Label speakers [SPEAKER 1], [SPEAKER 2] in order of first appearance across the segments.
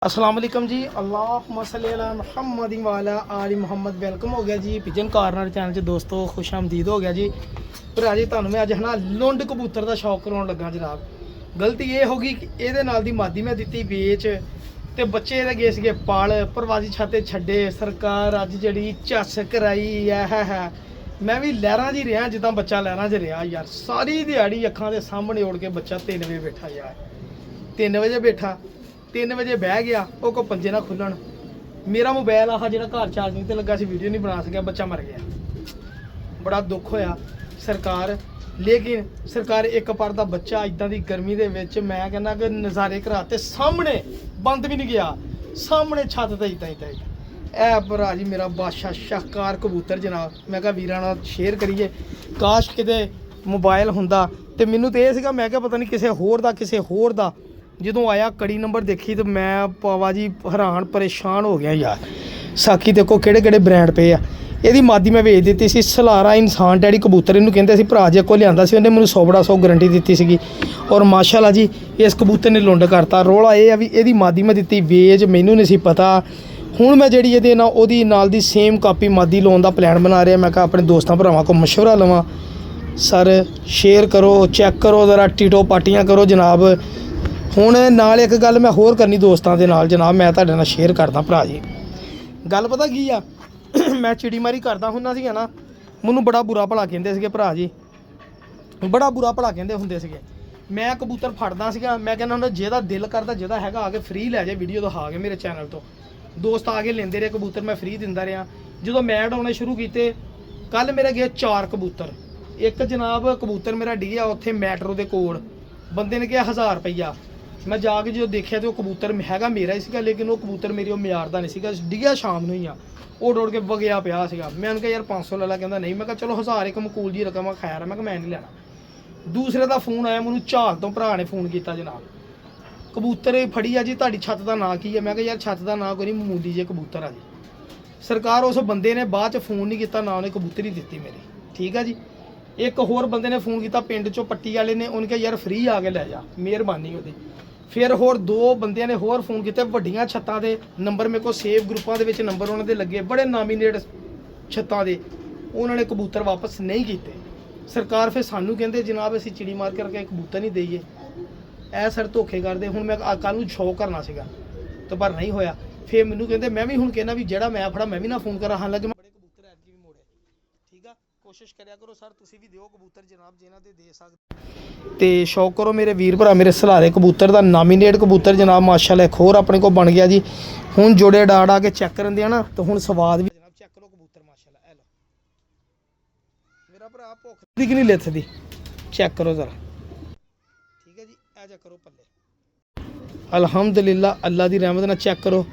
[SPEAKER 1] अस्सलाम वालेकुम जी। अल्लाहुम्मा सल्ली अला मुहम्मद व अला आलि मुहम्मद। वेलकम हो गया जी पिजन कार्नर चैनल च दोस्तों, खुश आमदीद हो गया जी। भरा जी ਤੁਹਾਨੂੰ मैं अज है ना लुंड कबूतर का शौक कराउण लगा जनाब। गलती ये हो गई कि ਇਹਦੇ ਨਾਲ ਦੀ ਮਾਦੀ मैं ਦਿੱਤੀ ਵੇਚ ਤੇ ਬੱਚੇ ਇਹਦੇ ਗਏ ਸੀਗੇ ਪਾਲ ਪ੍ਰਵਾਸੀ ਛਾਤੇ ਛੱਡੇ ਸਰਕਾਰ ਅੱਜ ਜਿਹੜੀ ਝੱਸ ਕਰਾਈ ਹੈ ਮੈਂ ਵੀ ਲਹਿਰਾਂ 'ਚ ਹੀ ਰਿਹਾ ਜਿੱਦਾਂ ਬੱਚਾ ਲਹਿਰਾਂ 'ਚ ਰਿਹਾ ਯਾਰ। ਸਾਰੀ ਦਿਹਾੜੀ ਅੱਖਾਂ ਦੇ ਸਾਹਮਣੇ ਉੜ ਕੇ ਬੱਚਾ 3 ਵਜੇ ਬੈਠਾ ਯਾਰ, 3 ਵਜੇ ਬੈਠਾ 3 ਵਜੇ ਬਹਿ ਗਿਆ ਉਹ ਕੋ ਪੰਜੇ ਨਾ ਖੁੱਲਣ। ਮੇਰਾ ਮੋਬਾਈਲ ਆਹ ਜਿਹੜਾ ਘਰ ਚਾਰਜਿੰਗ ਤੇ ਲੱਗਾ ਸੀ, ਵੀਡੀਓ ਨਹੀਂ ਬਣਾ ਸਕਿਆ, ਬੱਚਾ ਮਰ ਗਿਆ। ਬੜਾ ਦੁੱਖ ਹੋਇਆ ਸਰਕਾਰ, ਲੇਕਿਨ ਸਰਕਾਰ ਇੱਕ ਪਰ ਦਾ ਬੱਚਾ ਇਦਾਂ ਦੀ ਗਰਮੀ ਦੇ ਵਿੱਚ ਮੈਂ ਕਹਿੰਦਾ ਕਿ ਨਜ਼ਾਰੇ ਕਰਾਤੇ। ਸਾਹਮਣੇ ਬੰਦ ਵੀ ਨਹੀਂ ਗਿਆ, ਸਾਹਮਣੇ ਛੱਤ ਤੇ ਇਦਾਂ ਇਹ ਭਰਾ ਜੀ ਮੇਰਾ ਬਾਦਸ਼ਾਹ ਸ਼ਾਹਕਾਰ ਕਬੂਤਰ ਜਨਾਬ। ਮੈਂ ਕਿਹਾ ਵੀਰਾਂ ਨਾਲ ਸ਼ੇਅਰ ਕਰੀਏ, ਕਾਸ਼ ਕਿਤੇ ਮੋਬਾਈਲ ਹੁੰਦਾ ਤੇ ਮੈਨੂੰ ਤੇ ਇਹ ਸੀਗਾ, ਮੈਂ ਕਿਹਾ ਪਤਾ ਨਹੀਂ ਕਿਸੇ ਹੋਰ ਦਾ ਜਦੋਂ ਆਇਆ ਕੜੀ ਨੰਬਰ ਦੇਖੀ ਤੇ ਮੈਂ ਪਾਵਾ ਜੀ ਹੈਰਾਨ ਪਰੇਸ਼ਾਨ ਹੋ ਗਿਆ ਯਾਰ। ਸਾਕੀ ਦੇਖੋ ਕਿਹੜੇ ਬ੍ਰਾਂਡ ਪਏ ਆ। ਇਹਦੀ ਮਾਦੀ ਮੈਂ ਵੇਚ ਦਿੱਤੀ ਸੀ, ਸਲਾਰਾ ਇਨਸਾਨ ਡੈਡੀ ਕਬੂਤਰ ਇਹਨੂੰ ਕਹਿੰਦੇ ਸੀ। ਭਰਾ ਜੇ ਕੋਲ ਲਿਆਂਦਾ ਸੀ, ਉਹਨੇ ਮੈਨੂੰ 100 ਗਰੰਟੀ ਦਿੱਤੀ ਸੀਗੀ ਔਰ ਮਾਸ਼ਾਅੱਲਾ ਜੀ ਇਸ ਕਬੂਤਰ ਨੇ ਲੁੰਡ ਕਰਤਾ। ਰੋਲਾ ਇਹ ਆ ਵੀ ਇਹਦੀ ਮਾਦੀ ਮੈਂ ਦਿੱਤੀ ਵੇਚ, ਮੈਨੂੰ ਨਹੀਂ ਸੀ ਪਤਾ। ਹੁਣ ਮੈਂ ਜਿਹੜੀ ਇਹਦੇ ਨਾਲ ਉਹਦੀ ਨਾਲ ਦੀ ਸੇਮ ਕਾਪੀ ਮਾਦੀ ਲਾਉਣ ਦਾ ਪਲਾਨ ਬਣਾ ਰਿਹਾ। ਮੈਂ ਕਿਹਾ ਆਪਣੇ ਦੋਸਤਾਂ ਭਰਾਵਾਂ ਕੋਲ ਮਸ਼ਵਰਾ ਲਵਾਂ। ਸਰ ਸ਼ੇਅਰ ਕਰੋ, ਚੈੱਕ ਕਰੋ ਜ਼ਰਾ, ਟੀਟੋ ਪਾਟੀਆਂ ਕਰੋ ਜਨਾਬ। ਹੁਣ ਨਾਲ ਇੱਕ ਗੱਲ ਮੈਂ ਹੋਰ ਕਰਨੀ ਦੋਸਤਾਂ ਦੇ ਨਾਲ ਜਨਾਬ, ਮੈਂ ਤੁਹਾਡੇ ਨਾਲ ਸ਼ੇਅਰ ਕਰਦਾ ਭਰਾ ਜੀ। ਗੱਲ ਪਤਾ ਕੀ ਆ, ਮੈਂ ਚਿੜੀ ਮਾਰੀ ਕਰਦਾ ਹੁੰਦਾ ਸੀਗਾ ਨਾ, ਮੈਨੂੰ ਬੜਾ ਬੁਰਾ ਭਲਾ ਕਹਿੰਦੇ ਸੀਗੇ ਭਰਾ ਜੀ, ਬੜਾ ਬੁਰਾ ਭਲਾ ਕਹਿੰਦੇ ਹੁੰਦੇ ਸੀਗੇ। ਮੈਂ ਕਬੂਤਰ ਫੜਦਾ ਸੀਗਾ, ਮੈਂ ਕਹਿੰਦਾ ਹੁੰਦਾ ਜਿਹਦਾ ਦਿਲ ਕਰਦਾ ਜਿਹਦਾ ਹੈਗਾ ਆ ਕੇ ਫ੍ਰੀ ਲੈ ਜਾਏ, ਵੀਡੀਓ ਦਿਖਾ ਕੇ ਮੇਰੇ ਚੈਨਲ ਤੋਂ। ਦੋਸਤ ਆ ਕੇ ਲੈਂਦੇ ਰਹੇ ਕਬੂਤਰ, ਮੈਂ ਫ੍ਰੀ ਦਿੰਦਾ ਰਿਹਾ। ਜਦੋਂ ਮੈਡ ਆਉਣੇ ਸ਼ੁਰੂ ਕੀਤੇ, ਕੱਲ੍ਹ ਮੇਰੇ ਗਏ 4 ਕਬੂਤਰ। ਇੱਕ ਜਨਾਬ ਕਬੂਤਰ ਮੇਰਾ ਡਿੱਗਿਆ ਉੱਥੇ ਮੈਟਰੋ ਦੇ ਕੋਲ, ਬੰਦੇ ਨੇ ਕਿਹਾ 1000 ਰੁਪਈਆ। ਮੈਂ ਜਾ ਕੇ ਜਦੋਂ ਦੇਖਿਆ ਤੇ ਉਹ ਕਬੂਤਰ ਹੈਗਾ ਮੇਰਾ ਹੀ ਸੀਗਾ, ਲੇਕਿਨ ਉਹ ਕਬੂਤਰ ਮੇਰੀ ਉਹ ਮਿਆਰ ਦਾ ਨਹੀਂ ਸੀਗਾ, ਡਿੱਗਿਆ ਸ਼ਾਮ ਨੂੰ ਹੀ ਆ। ਉਹ ਡੋੜ ਕੇ ਵਗਿਆ ਪਿਆ ਸੀਗਾ। ਮੈਂ ਉਹਨੂੰ ਕਿਹਾ ਯਾਰ 500 ਲੈ ਲਾ, ਕਹਿੰਦਾ ਨਹੀਂ। ਮੈਂ ਕਿਹਾ ਚਲੋ 1000 ਇੱਕ ਮਕੂਲ ਜੀ ਰਕਮ ਆ, ਖੈਰ ਮੈਂ ਕਿਹਾ ਮੈਂ ਨਹੀਂ ਲੈਣਾ। ਦੂਸਰੇ ਦਾ ਫੋਨ ਆਇਆ ਮੈਨੂੰ, ਝਾਲ ਤੋਂ ਭਰਾ ਨੇ ਫੋਨ ਕੀਤਾ ਜਨਾਬ, ਕਬੂਤਰ ਫੜੀ ਆ ਜੀ, ਤੁਹਾਡੀ ਛੱਤ ਦਾ ਨਾਂ ਕੀ ਹੈ? ਮੈਂ ਕਿਹਾ ਯਾਰ ਛੱਤ ਦਾ ਨਾਂ ਕੋਈ ਨਹੀਂ, ਮਾਮੂਲੀ ਜੇ ਕਬੂਤਰ ਆ ਜੀ। ਸਰਕਾਰ ਉਸ ਬੰਦੇ ਨੇ ਬਾਅਦ 'ਚ ਫੋਨ ਨਹੀਂ ਕੀਤਾ, ਨਾ ਉਹਨੇ ਕਬੂਤਰ ਹੀ ਦਿੱਤੀ ਮੇਰੀ, ਠੀਕ ਆ ਜੀ। ਇੱਕ ਹੋਰ ਬੰਦੇ ਨੇ ਫੋਨ ਕੀਤਾ ਪਿੰਡ 'ਚੋਂ, ਪੱਟੀ ਵਾਲੇ ਨੇ, ਉਹਨੇ ਕਿਹਾ ਯਾਰ ਫ੍ਰੀ ਆ ਕੇ ਲੈ ਜਾ, ਮਿਹਰਬਾਨੀ ਉਹਦੀ। ਫਿਰ ਹੋਰ 2 ਬੰਦਿਆਂ ਨੇ ਹੋਰ ਫੋਨ ਕੀਤੇ, ਵੱਡੀਆਂ ਛੱਤਾਂ ਦੇ ਨੰਬਰ ਮੇਰੇ ਕੋਲ ਸੇਵ, ਗਰੁੱਪਾਂ ਦੇ ਵਿੱਚ ਨੰਬਰ ਉਹਨਾਂ ਦੇ ਲੱਗੇ, ਬੜੇ ਨਾਮੀਨੇਟ ਛੱਤਾਂ ਦੇ। ਉਹਨਾਂ ਨੇ ਕਬੂਤਰ ਵਾਪਸ ਨਹੀਂ ਕੀਤੇ। ਸਰਕਾਰ ਫਿਰ ਸਾਨੂੰ ਕਹਿੰਦੇ ਜਨਾਬ ਅਸੀਂ ਚਿੜੀ ਮਾਰ ਕਰਕੇ ਕਬੂਤਰ ਨਹੀਂ ਦਈਏ, ਇਹ ਸਰ ਧੋਖੇ ਕਰਦੇ। ਹੁਣ ਮੈਂ ਕੱਲ੍ਹ ਨੂੰ ਸ਼ੌਕ ਕਰਨਾ ਸੀਗਾ ਤੇ ਪਰ ਨਹੀਂ ਹੋਇਆ। ਫਿਰ ਮੈਨੂੰ ਕਹਿੰਦੇ, ਮੈਂ ਵੀ ਹੁਣ ਕਹਿੰਦਾ ਵੀ ਜਿਹੜਾ ਮੈਂ ਫੜਾ ਮੈਂ ਵੀ ਨਾ ਫੋਨ ਕਰਾਂ। ਹਾਲਾਂਕਿ ਮੈਂ ਬੜੇ ਕਬੂਤਰ ਐਤਕੀ ਵੀ ਮੋੜੇ, ਠੀਕ ਆ। ਕੋਸ਼ਿਸ਼ ਕਰਿਆ ਕਰੋ ਸਰ, ਤੁਸੀਂ ਵੀ ਦਿਓ ਕਬੂਤਰ ਜਨਾਬ ਜਿਹਨਾਂ ਦੇ ਸਕਦੇ ਤੇ ਸ਼ੌਕ ਕਰੋ ਮੇਰੇ ਵੀਰ ਭਰਾ। ਮੇਰੇ ਸਲਾਰੇ ਕਬੂਤਰ ਦਾ ਨਾਮੀਨੇਟ ਕਬੂਤਰ ਜਨਾਬ ਮਾਸ਼ਾਅੱਲਾ ਇੱਕ ਹੋਰ ਆਪਣੇ ਕੋਲ ਬਣ ਗਿਆ ਜੀ। ਹੁਣ ਜੋੜੇ ਡਾੜਾ ਕੇ ਚੈੱਕ ਕਰਨ ਦੇ ਆ ਨਾ, ਤਾਂ ਹੁਣ ਸਵਾਦ ਵੀ ਜਨਾਬ। ਚੈੱਕ ਕਰੋ ਕਬੂਤਰ ਮਾਸ਼ਾਅੱਲਾ, ਇਹ ਲਓ ਮੇਰਾ ਭਰਾ, ਭੁੱਖ ਦੀ ਕਿ ਨਹੀਂ ਲਿੱਥਦੀ, ਚੈੱਕ ਕਰੋ ਜ਼ਰਾ, ਠੀਕ ਹੈ ਜੀ। ਇਹ ਚੈੱਕ ਕਰੋ ਪੱਲੇ, ਅਲਹਮਦੁਲਿਲਾ ਅੱਲਾ ਦੀ ਰਹਿਮਤ ਨਾਲ ਚੈੱਕ ਕਰੋ।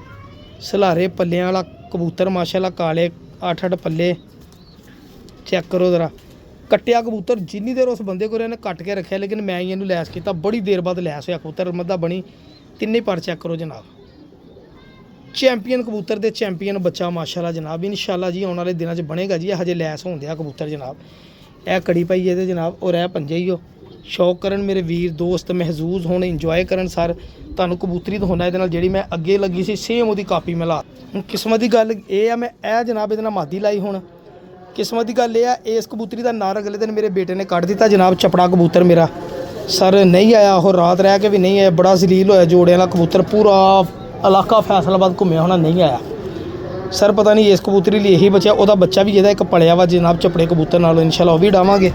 [SPEAKER 1] ਸਲਾਰੇ ਪੱਲਿਆਂ ਵਾਲਾ ਕਬੂਤਰ ਮਾਸ਼ਾਅੱਲਾ, ਕਾਲੇ 8-8 ਪੱਲੇ, ਚੈੱਕ ਕਰੋ ਜ਼ਰਾ। ਕੱਟਿਆ ਕਬੂਤਰ ਜਿੰਨੀ ਦੇਰ ਉਸ ਬੰਦੇ ਕੋਲ ਇਹਨੇ ਕੱਟ ਕੇ ਰੱਖਿਆ, ਲੇਕਿਨ ਮੈਂ ਹੀ ਇਹਨੂੰ ਲੈਸ ਕੀਤਾ, ਬੜੀ ਦੇਰ ਬਾਅਦ ਲੈਸ ਹੋਇਆ ਕਬੂਤਰ। ਮੱਦਾ ਬਣੀ 3 ਪਰ, ਚੈੱਕ ਕਰੋ ਜਨਾਬ। ਚੈਂਪੀਅਨ ਕਬੂਤਰ ਦੇ ਚੈਂਪੀਅਨ ਬੱਚਾ ਮਾਸ਼ਾਅੱਲਾ ਜਨਾਬ। ਇਨਸ਼ਾਅੱਲਾ ਜੀ ਆਉਣ ਵਾਲੇ ਦਿਨਾਂ 'ਚ ਬਣੇਗਾ ਜੀ। ਹਜੇ ਲੈਸ ਹੁੰਦੇ ਆ ਕਬੂਤਰ ਜਨਾਬ। ਇਹ ਕੜੀ ਪਾਈ ਇਹਦੇ ਜਨਾਬ, ਔਰ ਇਹ ਪੰਜੇ ਹੀ ਉਹ। ਸ਼ੌਕ ਕਰਨ ਮੇਰੇ ਵੀਰ ਦੋਸਤ, ਮਹਿਜ਼ੂਜ਼ ਹੋਣ, ਇੰਜੋਏ ਕਰਨ ਸਰ। ਤੁਹਾਨੂੰ ਕਬੂਤਰੀ ਦਿਖਾਉਣਾ ਇਹਦੇ ਨਾਲ, ਜਿਹੜੀ ਮੈਂ ਅੱਗੇ ਲੱਗੀ ਸੀ ਸੇਮ ਉਹਦੀ ਕਾਪੀ ਮੈਂ ਲਾ। ਹੁਣ ਕਿਸਮਤ ਦੀ ਗੱਲ ਇਹ ਆ, ਮੈਂ ਇਹ ਜਨਾਬ ਇਹਦੇ ਨਾਲ ਮਾਦੀ ਲਾਈ। ਹੁਣ ਕਿਸਮਤ ਦੀ ਗੱਲ ਇਹ ਆ, ਇਸ ਕਬੂਤਰੀ ਦਾ ਨਾਰ ਅਗਲੇ ਦਿਨ ਮੇਰੇ ਬੇਟੇ ਨੇ ਕੱਢ ਦਿੱਤਾ ਜਨਾਬ। ਚਪੜਾ ਕਬੂਤਰ ਮੇਰਾ ਸਰ ਨਹੀਂ ਆਇਆ, ਉਹ ਰਾਤ ਰਹਿ ਕੇ ਵੀ ਨਹੀਂ ਆਇਆ, ਬੜਾ ਜ਼ਲੀਲ ਹੋਇਆ। ਜੋੜਿਆਂ ਵਾਲਾ ਕਬੂਤਰ ਪੂਰਾ ਇਲਾਕਾ ਫੈਸਲਾਬਾਦ ਘੁੰਮਿਆ ਹੋਣਾ, ਨਹੀਂ ਆਇਆ ਸਰ। ਪਤਾ ਨਹੀਂ ਇਸ ਕਬੂਤਰੀ ਲਈ ਇਹੀ ਬਚਿਆ। ਉਹਦਾ ਬੱਚਾ ਵੀ ਇਹਦਾ ਇੱਕ ਪਲਿਆ ਵਾ ਜਨਾਬ ਚਪੜੇ ਕਬੂਤਰ ਨਾਲ, ਇਨਸ਼ਾਅੱਲਾ ਉਹ ਵੀ ਡਾਵਾਂਗੇ।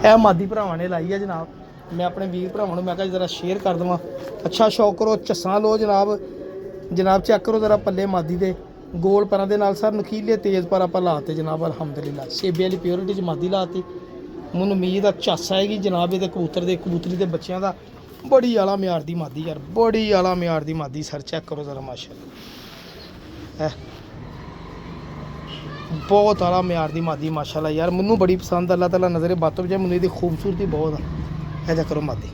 [SPEAKER 1] ਇਹ ਮਾਦੀ ਭਰਾਵਾਂ ਨੇ ਲਾਈ ਆ ਜਨਾਬ। ਮੈਂ ਆਪਣੇ ਵੀਰ ਭਰਾਵਾਂ ਨੂੰ ਮੈਂ ਕਿਹਾ ਜ਼ਰਾ ਸ਼ੇਅਰ ਕਰ ਦੇਵਾਂ। ਅੱਛਾ ਸ਼ੌਕ ਕਰੋ, ਝੱਸਾਂ ਲਓ ਜਨਾਬ ਚੈੱਕ ਕਰੋ ਜ਼ਰਾ ਪੱਲੇ ਮਾਦੀ ਦੇ, ਗੋਲ ਪਰਾਂ ਦੇ ਨਾਲ ਸਰ ਨਖੀਲੇ ਤੇਜ਼ ਪਰ ਆਪਾਂ ਲਾਤੇ ਜਨਾਬ। ਅਲਹਮਦੁਲਿਲਾ ਸੇਬੇ ਵਾਲੀ ਪਿਓਰਿਟੀ 'ਚ ਮਾਦੀ ਲਾਤੀ। ਮੈਨੂੰ ਉਮੀਦ ਦਾ ਝੱਸ ਆਏਗੀ ਜਨਾਬ ਇਹਦੇ ਕਬੂਤਰੀ ਦੇ ਬੱਚਿਆਂ ਦਾ। ਬੜੀ ਆਲਾ ਮਿਆਰ ਦੀ ਮਾਦੀ ਯਾਰ, ਬੜੀ ਆਲਾ ਮਿਆਰ ਦੀ ਮਾਦੀ ਸਰ। ਚੈੱਕ ਕਰੋ ਜ਼ਰਾ ਮਾਸ਼ਾਅੱਲਾ, ਬਹੁਤ ਆਲਾ ਮਿਆਰ ਦੀ ਮਾਦੀ ਮਾਸ਼ਾਅੱਲਾ ਯਾਰ। ਮੈਨੂੰ ਬੜੀ ਪਸੰਦ, ਅੱਲਾਹ ਤਾਲਾ ਨਜ਼ਰੇ ਬਾਤੋਂ ਵਿੱਚ। ਮੈਨੂੰ ਇਹਦੀ ਖੂਬਸੂਰਤੀ ਬਹੁਤ ਆ। ਇਹ ਚੈੱਕ ਕਰੋ ਮਾਦੀ,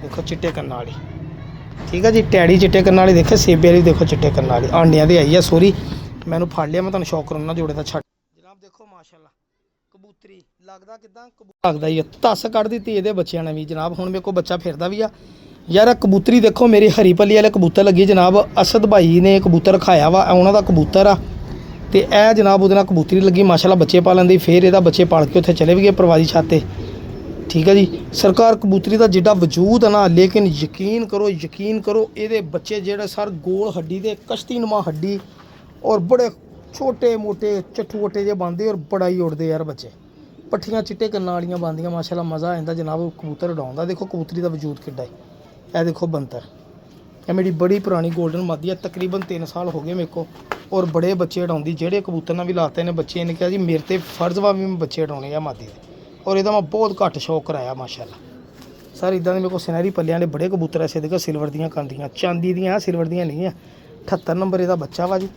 [SPEAKER 1] ਦੇਖੋ ਚਿੱਟੇ ਕੰਨਾਂ ਵਾਲੀ, ਠੀਕ ਹੈ ਜੀ। ਟੈਡੀ ਚਿੱਟੇ ਕੰਨਾਂ ਵਾਲੀ ਦੇਖੋ, ਸੇਬੇ ਵਾਲੀ ਦੇਖੋ ਚਿੱਟੇ ਕੰਨਾਂ ਵਾਲੀ। ਆਂਡਿਆਂ ਦੀ ਆਈ ਆ ਸੋਰੀ, ਮੈਨੂੰ ਫੜ ਲਿਆ। ਮੈਂ ਤੁਹਾਨੂੰ ਸ਼ੌਕ ਕਰਾਉਣਾ ਜੋੜੇ ਦਾ ਛੱਡ ਜਨਾਬ। ਦੇਖੋ ਮਾਸ਼ਾਅੱਲਾ ਕਬੂਤਰੀ ਲੱਗਦਾ ਕਿੱਦਾਂ, ਲੱਗਦਾ ਹੀ ਧੱਸ ਕੱਢ ਦਿੱਤੀ ਇਹਦੇ ਬੱਚਿਆਂ ਨੇ ਵੀ ਜਨਾਬ। ਹੁਣ ਮੇਰੇ ਕੋਲ ਬੱਚਾ ਫਿਰਦਾ ਵੀ ਆ, यार कबूतरी देखो मेरी हरी पली वाले कबूतर लगी जनाब, असद भाई ने कबूतर रखाया वा, उन्होंने कबूतर आ ते ए जनाब उहदे नाल कबूतरी लगी माशाल्लाह बच्चे पालन दी। फिर इहदा बच्चे पाल के उत्थे चले भी गए प्रवासी छत ते। ठीक है जी, सरकार कबूतरी का जिड्डा वजूद है ना, लेकिन यकीन करो ये बच्चे जेह्ड़े सर गोल हड्डी दे कश्ती नुमा हड्डी और बड़े छोटे मोटे चट्ठू जे बनते और बड़ा ही उड़ते यार बच्चे। पट्ठियाँ चिट्टे कन्ना वालियां बनदियां माशाल्लाह, मज़ा आ जांदा जनाब कबूतर उड़ाउण दा। देखो कबूतरी का वजूद किड्डा है, यह देखो बंतर, यह मेरी बड़ी पुरानी गोल्डन मादी है, तकरीबन 3 साल हो गए मेरे को और बड़े बच्चे उड़ाउंदी। जेह्ड़े कबूतर ने भी लाते इन्हें बच्चे, इन्हें कहा जी मेरे ते फर्ज वा भी मैं बच्चे उड़ाने आ मादी दे, और इहदा मैं बहुत घट शौक कराया माशाल्लाह। सर इदा मेरे को सुनहरी पल्लियां ने बड़े कबूतर ऐसे देखो, सिल्वर दियां कांदियां, चांदी दियां, सिल्वर दियां नहीं है। 78 नंबर इहदा बच्चा वा जी,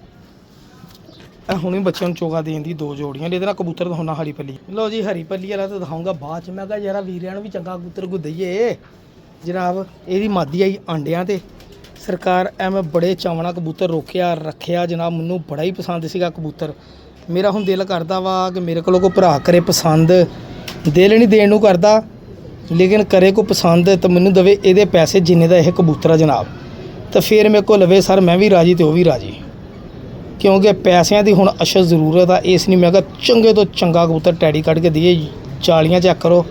[SPEAKER 1] हुणे बच्चों चोगा देन दी 2 जोड़ियां ने। कबूतर दिखाना हरी पल्ली, लो जी हरी पल्ली वाला तो दिखाऊंगा बाद च। मैं कहा यार वीरियां भी चंगा कबूतर को दईए जनाब। यदी मादी आई आंडियां ते सरकार ऐ मैं बड़े चावना कबूतर रोकिया रखिया जनाब, मैनू बड़ा ही पसंद सीगा कबूतर। मेरा हुण दिल करदा वा कि मेरे कोलों कोई भरा करे पसंद, दिल नहीं देण नूं करदा लेकिन करे को पसंद तो मैनू दवे इहदे पैसे जिन्ने दा यह कबूतर है जनाब, तो फिर मेरे को लवे सर मैं भी राजी तो वह भी राजी, क्योंकि पैसों की हुण अशद जरूरत है। इस नहीं मैं कहा चंगे तो चंगा कबूतर टैडी कढ़ के दिए, जालियां चेक करो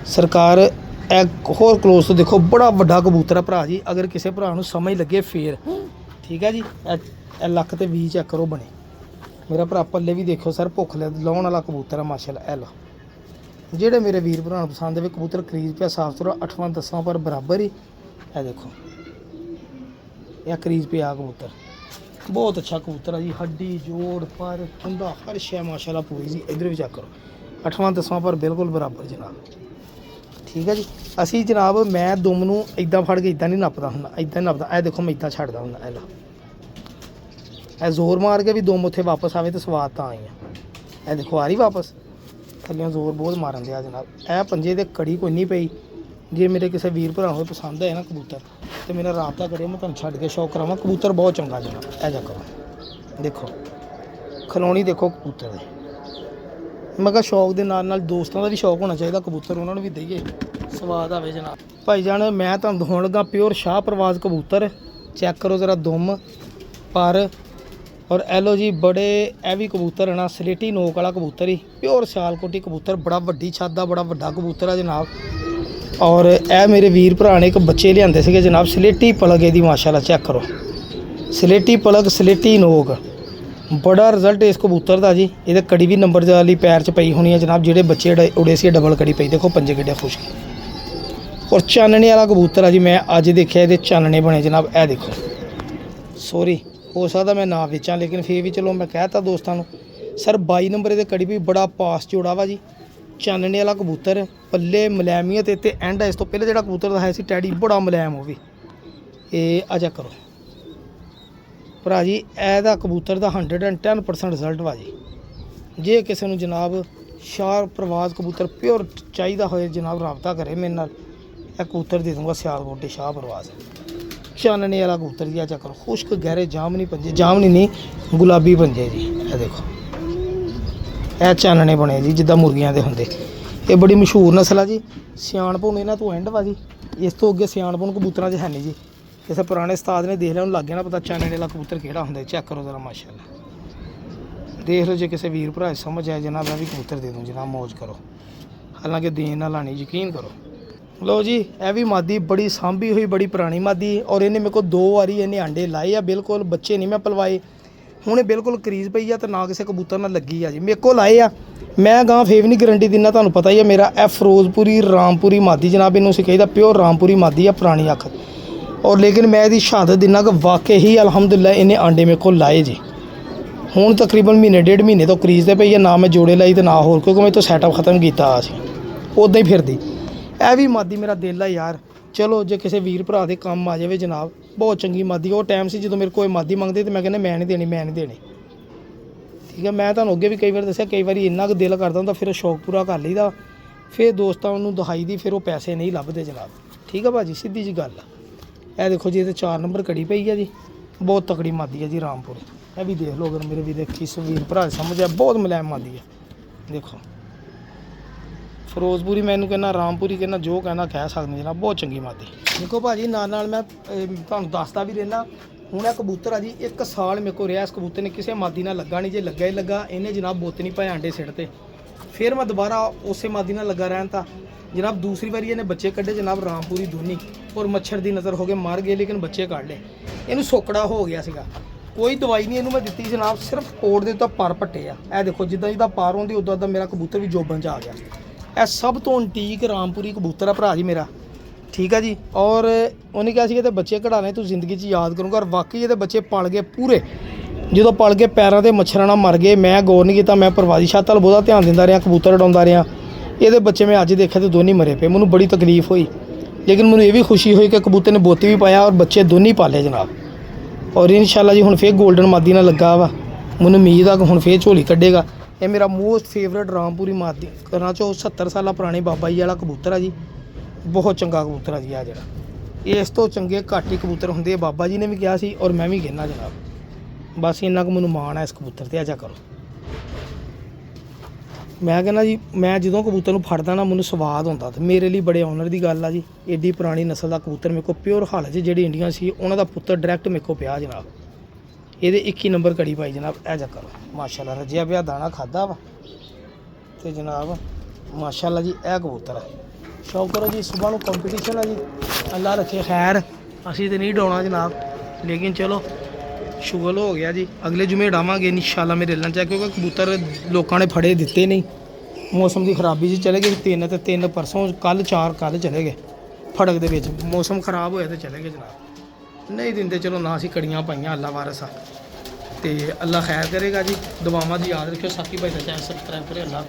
[SPEAKER 1] सरकार। होर क्लोज तो देखो बड़ा वड्डा कबूतर है भरा जी, अगर किसी भरा नूं समझ लगे फिर ठीक है जी। लख ते 20 चेक करो बने, मेरा भरा पल्ले भी देखो सर भुख लाने वाला कबूतर है माशाल्लाह। लो जेड़े मेरे वीर भरा पसंद है कबूतर क्रीज पे साफ सुथरा 8वां 10वां पर बराबर ही। यह देखो यह क्रीज पे आ कबूतर, बहुत अच्छा कबूतर है जी, हड्डी जोड़ पर ठंडा हर शय माशाल्लाह पूरी जी। इधर भी चेक करो 8वां 10वां पर बिल्कुल बराबर जनाब। ठीक है जी, असी जनाब मैं दुम नूं इदां फड़ के इदां नहीं नपदा हुंदा, इदां नपदा। ए देखो मैं इदां छड्डदा हुंदा, ए लो ए जोर मार के भी दुम उत्थे वापस आवे तो स्वाद तां आई है। ए देखो आ रही वापस, थल्लियों जोर बहुत मारन दिया जनाब। ए पंजे ते कड़ी कोई नहीं पई। जे मेरे किसी वीर भरा को पसंद है ना कबूतर तो मेरा राबता करिए, मैं तुहानूं छड्ड के शौक करावां। कबूतर बहुत चंगा जनाब, ए जा करो देखो खलौनी देखो कबूतर दे। मैं कहा शौक के नाल नाल दोस्तों का भी शौक होना चाहिए, कबूतर उन्होंने भी दईए स्वाद आवे जनाब। भाई जान मैं तुहानूं दिखाउण लगा प्योर शाह परवाज कबूतर, चेक करो ज़रा दुम पर और एलो जी बड़े ए भी कबूतर है ना, सलेटी नोक वाला कबूतर ही प्योर सियालकोटी कबूतर, बड़ा वड्डी छत दा बड़ा वड्डा कबूतर है जनाब। और ए मेरे वीर भरा ने एक बच्चे लिआंदे सीगे जनाब, सलेटी पलग इहदी माशाल्लाह चेक करो, सलेटी पलग सलेटी नोक, बड़ा रिजल्ट इस कबूतर का जी। ये कड़ी भी नंबर वाली पैर च पई होनी है जनाब, जेडे बच्चे उड़े से डबल कड़ी पई, देखो पंजे किड्डे खुश और चानने वाला कबूतर है जी। मैं अज देखिया ये चानने बने जनाब, ए देखो सॉरी हो सकता मैं ना बेचा लेकिन फिर भी चलो मैं कहता दोस्तों को सर 22 नंबर ये कड़ी भी बड़ा पास जोड़ा वा जी, चानने वाला कबूतर, पल्ले मुलैमियत इतने एंड है। इस तो पहले जो कबूतर दिखाया सी टैडी बड़ा मुलैम वो भी। ये अजा करो भरा जी एदा कबूतर का 110% रिजल्ट वा जी। जे किसी को जनाब शाह प्रवाज कबूतर प्योर चाहिए होए जनाब रबता करे मेरे नाल, यह कबूतर दे दूँगा सियालकोटी शाह प्रवाज चानने वाला कबूतर जी। चेक करो खुश्क गहरे जामनी पंजे, जामनी नहीं गुलाबी पंजे जी। यह देखो यह चानने बने जी जिद्दां मुर्गियां दे हुंदे। ये बड़ी मशहूर नस्ल है जी, सियाणपुण इन्हां तो एंड वा जी, इस तो अगे सियाणपुण कबूतरां 'च है नहीं जी। किसी पुराने उस्ताद ने देख लिया उन्हें लग गया ना पता चानने वाला कबूतर केड़ा हुंदा। चेक करो जरा माशाल्लाह देख लो, जो किसी वीर भरा समझ आए जनाब मैं भी कबूतर दे दूँ जनाब, मौज करो, हालांकि देन ना लानी यकीन करो। लो जी यह भी मादी बड़ी सांभी हुई बड़ी पुरानी मादी, और इन्हें मेरे को 2 बारी इन्हें अंडे लाए आ, बिल्कुल बच्चे नहीं मैं पलवाए। हुणे बिल्कुल क्रीज पई आ तो ना किसी कबूतर नाल लगी आ जी, मेरे को लाए आ। मैं गां फेव नहीं गारंटी दिना, तुहानूं पता ही है मेरा ए फिरोजपुरी रामपुरी मादी जनाब, इन्हूं असीं कहीदा प्योर रामपुरी मादी आ पुरानी अख। और लेकिन मैं इसकी शहादत दिना कि वाकई ही अलहमदुलिल्लाह इन्हें अंडे मेरे को लाए जी। हुण तकरीबन महीने 1.5 महीने तो क्रीज ते पई है, ना मैं जोड़े लाई तो ना होर, क्योंकि मैं तो सैटअप खत्म किया उदा ही फिरदी। यह भी मादी मेरा दिल है यार, चलो जो किसी वीर भरा के काम आ जाए जनाब, बहुत चंगी मादी। वो टाइम से जो मेरे को मादी मंगते तो मैं कहना मैं नहीं देनी मैं नहीं देनी। ठीक है मैं तुहानूं अगे भी कई बार दस्सिया, कई बार इन्ना कुछ दिल करता हुंदा फिर शौक पूरा कर लईदा, फिर दोस्तां नूं दिखाई दी, फिर वो पैसे नहीं लभदे जनाब। ठीक है भाजी सीधी जी गल है। देखो जी ये 4 नंबर कड़ी पई है जी, बहुत तकड़ी मादी है जी रामपुर। यह भी देख लो अगर मेरे भी देखी वीर भरा समझ है, बहुत मुलायम मादी है। देखो ਫਿਰੋਜ਼ਪੁਰੀ ਮੈਨੂੰ ਕਹਿੰਦਾ, ਰਾਮਪੁਰੀ ਕਹਿੰਦਾ, ਜੋ ਕਹਿੰਦਾ ਕਹਿ ਸਕਦੇ ਜਨਾਬ। ਬਹੁਤ ਚੰਗੀ ਮਾਦੀ। ਦੇਖੋ ਭਾਜੀ ਨਾਲ ਮੈਂ ਤੁਹਾਨੂੰ ਦੱਸਦਾ ਵੀ ਰਹਿਣਾ, ਹੁਣ ਇਹ ਕਬੂਤਰ ਆ ਜੀ 1 ਸਾਲ ਮੇਰੇ ਕੋਲ ਰਿਹਾ। ਇਸ ਕਬੂਤਰ ਨੇ ਕਿਸੇ ਮਾਦੀ ਨਾਲ ਲੱਗਾ ਨਹੀਂ, ਜੇ ਲੱਗਾ ਹੀ ਲੱਗਾ ਇਹਨੇ ਜਨਾਬ ਬੁੱਤ ਨਹੀਂ ਪਾਏ ਆਂਡੇ ਸਿੱਟ ਤੇ। ਫਿਰ ਮੈਂ ਦੁਬਾਰਾ ਉਸੇ ਮਾਦੀ ਨਾਲ ਲੱਗਾ ਰਹਿਣ ਤਾਂ ਜਨਾਬ ਦੂਸਰੀ ਵਾਰੀ ਇਹਨੇ ਬੱਚੇ ਕੱਢੇ ਜਨਾਬ, ਰਾਮਪੁਰੀ ਦੋਨੀ, ਔਰ ਮੱਛਰ ਦੀ ਨਜ਼ਰ ਹੋ ਕੇ ਮਰ ਗਏ, ਲੇਕਿਨ ਬੱਚੇ ਕੱਢ ਲਏ। ਇਹਨੂੰ ਸੋਕੜਾ ਹੋ ਗਿਆ ਸੀਗਾ, ਕੋਈ ਦਵਾਈ ਨਹੀਂ ਇਹਨੂੰ ਮੈਂ ਦਿੱਤੀ ਜਨਾਬ, ਸਿਰਫ ਕੋਟ ਦੇ ਉੱਤੇ ਪਰ ਪੱਟੇ ਆ। ਇਹ ਦੇਖੋ ਜਿੱਦਾਂ ਪਾਰ ਹੁੰਦੀ ਉਦਾਂ ਦਾ ਮੇਰਾ ਕਬੂਤਰ ਵੀ ਜੋਬਨ 'ਚ ਆ ਗਿਆ। ਇਹ ਸਭ ਤੋਂ ਐਂਟੀਕ ਰਾਮਪੁਰੀ ਕਬੂਤਰ ਆ ਭਰਾ ਜੀ ਮੇਰਾ, ਠੀਕ ਆ ਜੀ। ਔਰ ਉਹਨੇ ਕਿਹਾ ਸੀ ਕਿ ਤੇ ਬੱਚੇ ਕਢਾਣੇ ਤੂੰ ਜ਼ਿੰਦਗੀ 'ਚ ਯਾਦ ਕਰੂੰਗਾ, ਔਰ ਵਾਕਈ ਇਹਦੇ ਬੱਚੇ ਪਲ ਗਏ ਪੂਰੇ। ਜਦੋਂ ਪਲ ਕੇ ਪੈਰਾਂ 'ਤੇ ਮੱਛਰਾਂ ਨਾਲ ਮਰ ਗਏ, ਮੈਂ ਗੌਰ ਨਹੀਂ ਕੀਤਾ, ਮੈਂ ਪ੍ਰਵਾਦੀ ਛੱਤ ਵੱਲ ਬਹੁਤਾ ਧਿਆਨ ਦਿੰਦਾ ਰਿਹਾ, ਕਬੂਤਰ ਉਡਾਉਂਦਾ ਰਿਹਾ। ਇਹਦੇ ਬੱਚੇ ਮੈਂ ਅੱਜ ਦੇਖਿਆ ਤੇ ਦੋਨੇ ਮਰੇ ਪਏ। ਮੈਨੂੰ ਬੜੀ ਤਕਲੀਫ ਹੋਈ, ਲੇਕਿਨ ਮੈਨੂੰ ਇਹ ਵੀ ਖੁਸ਼ੀ ਹੋਈ ਕਿ ਕਬੂਤਰ ਨੇ ਬੋਤੀ ਵੀ ਪਾਇਆ ਔਰ ਬੱਚੇ ਦੋਨੇ ਪਾਲੇ ਜਨਾਬ। ਔਰ ਇਨਸ਼ਾਅੱਲਾ ਜੀ ਹੁਣ ਫੇਰ 골ਡਨ ਮਾਦੀ ਨਾਲ ਲੱਗਾ ਵਾ, ਮੈਨੂੰ ਉਮੀਦ ਆ ਕਿ ਹੁਣ ਫੇਰ ਝੋਲੀ ਕੱਢੇਗਾ। ਇਹ ਮੇਰਾ ਮੋਸਟ ਫੇਵਰੇਟ ਰਾਮਪੁਰੀ ਮਾਦੀ ਘਰਾਂ 'ਚੋਂ 70 ਸਾਲਾਂ ਪੁਰਾਣੇ ਬਾਬਾ ਜੀ ਵਾਲਾ ਕਬੂਤਰ ਆ ਜੀ। ਬਹੁਤ ਚੰਗਾ ਕਬੂਤਰ ਆ ਜੀ ਆ ਜਿਹੜਾ। ਇਸ ਤੋਂ ਚੰਗੇ ਘੱਟ ਹੀ ਕਬੂਤਰ ਹੁੰਦੇ ਆ, ਬਾਬਾ ਜੀ ਨੇ ਵੀ ਕਿਹਾ ਸੀ ਔਰ ਮੈਂ ਵੀ ਕਹਿੰਦਾ ਜਨਾਬ। ਬਸ ਇੰਨਾ ਕੁ ਮੈਨੂੰ ਮਾਣ ਆ ਇਸ ਕਬੂਤਰ ਤੇ। ਆਜਾ ਕਰੋ। ਮੈਂ ਕਹਿੰਦਾ ਜੀ, ਮੈਂ ਜਦੋਂ ਕਬੂਤਰ ਨੂੰ ਫੜਦਾ ਨਾ ਮੈਨੂੰ ਸਵਾਦ ਹੁੰਦਾ, ਤੇ ਮੇਰੇ ਲਈ ਬੜੇ ਆਨਰ ਦੀ ਗੱਲ ਆ ਜੀ। ਏਡੀ ਪੁਰਾਣੀ ਨਸਲ ਦਾ ਕਬੂਤਰ ਮੇਰੇ ਕੋਲ ਪਿਓਰ ਹਾਲਤ 'ਚ ਜਿਹੜੀ ਇੰਡੀਆ ਸੀ ਉਹਨਾਂ ਦਾ ਪੁੱਤਰ ਡਾਇਰੈਕਟ ਮੇਰੇ ਕੋਲ ਪਿਆ ਜਨਾਬ। ਇਹਦੇ 21 ਨੰਬਰ ਕੜੀ ਪਾਈ ਜਨਾਬ। ਇਹ ਜਾ ਕਰੋ ਮਾਸ਼ਾਅੱਲਾ, ਰੱਜਿਆ ਪਿਆ ਦਾਣਾ ਖਾਦਾ ਵਾ ਤੇ ਜਨਾਬ ਮਾਸ਼ਾਅੱਲਾ ਜੀ ਇਹ ਕਬੂਤਰ ਹੈ। ਸ਼ੌਕ ਕਰੋ ਜੀ, ਸਵੇਰ ਨੂੰ ਕੰਪੀਟੀਸ਼ਨ ਆ ਜੀ, ਅੱਲਾ ਰੱਖੇ ਖੈਰ। ਅਸੀਂ ਤੇ ਨਹੀਂ ਡਾਉਣਾ ਜਨਾਬ, ਲੇਕਿਨ ਚਲੋ ਸ਼ੁਗਲ ਹੋ ਗਿਆ ਜੀ, ਅਗਲੇ ਜੁਮੇ ਡਾਵਾਂਗੇ ਇਨਸ਼ਾਅੱਲਾ ਮੇਰੇ ਲੰਚ ਆ, ਕਿਉਂਕਿ ਕਬੂਤਰ ਲੋਕਾਂ ਨੇ ਫੜੇ ਦਿੱਤੇ ਨਹੀਂ। ਮੌਸਮ ਦੀ ਖਰਾਬੀ 'ਚ ਚਲੇ ਗਏ 3 ਤੇ 3 ਪਰਸੋਂ, ਕੱਲ 4 ਕੱਲ ਚਲੇ ਗਏ ਫੜਕ ਦੇ ਵਿੱਚ। ਮੌਸਮ ਖਰਾਬ ਹੋਇਆ ਤੇ ਚਲੇ ਗਏ ਜਨਾਬ, ਨਹੀਂ ਦਿੰਦੇ। ਚਲੋ ਨਾ ਅਸੀਂ ਕੜੀਆਂ ਪਾਈਆਂ, ਅੱਲਾ ਵਾਰਸ ਆ ਤੇ ਅੱਲਾ ਖੈਰ ਕਰੇਗਾ ਜੀ। ਦੁਆਵਾਂ ਦੀ ਯਾਦ ਰੱਖਿਓ। ਸਾਕੀ ਭਾਈ ਦਾ ਚੈਨਲ ਸਬਸਕ੍ਰਾਈਬ ਕਰੇ। ਅੱਲਾ